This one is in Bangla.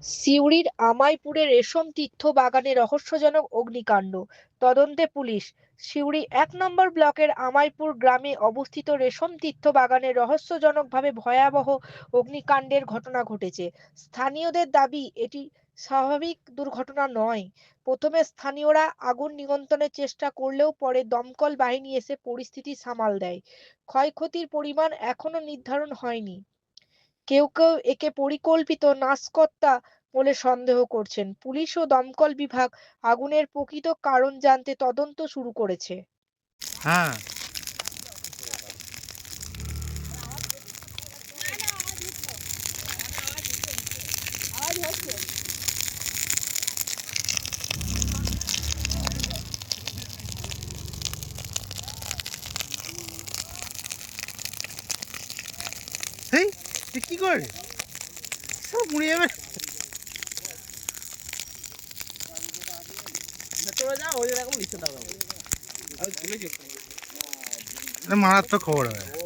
সিউড়ির আমাইপুরে রেশম তীর্থ বাগানে রহস্যজনক অগ্নিকাণ্ড। তদন্তে পুলিশ। সিউড়ি ১ নম্বর ব্লকের আমাইপুর গ্রামে অবস্থিত রেশম তীর্থ বাগানে রহস্যজনকভাবে ভয়াবহ অগ্নিকাণ্ডের ঘটনা ঘটেছে। স্থানীয়দের দাবি এটি স্বাভাবিক দুর্ঘটনা নয়। প্রথমে স্থানীয়রা আগুন নিয়ন্ত্রণের চেষ্টা করলেও পরে দমকল বাহিনী এসে পরিস্থিতি সামাল দেয়। ক্ষয়ক্ষতির পরিমাণ এখনো নির্ধারণ হয়নি। কেউ কেউ একে পরিকল্পিত নাশকতা বলে সন্দেহ করছেন। পুলিশ ও দমকল বিভাগ আগুনের প্রকৃত কারণ জানতে তদন্ত শুরু করেছে। হ্যাঁ। এই এ কি করে সব মুড়ে যাবে। এটা মারাত্মক খবর হবে।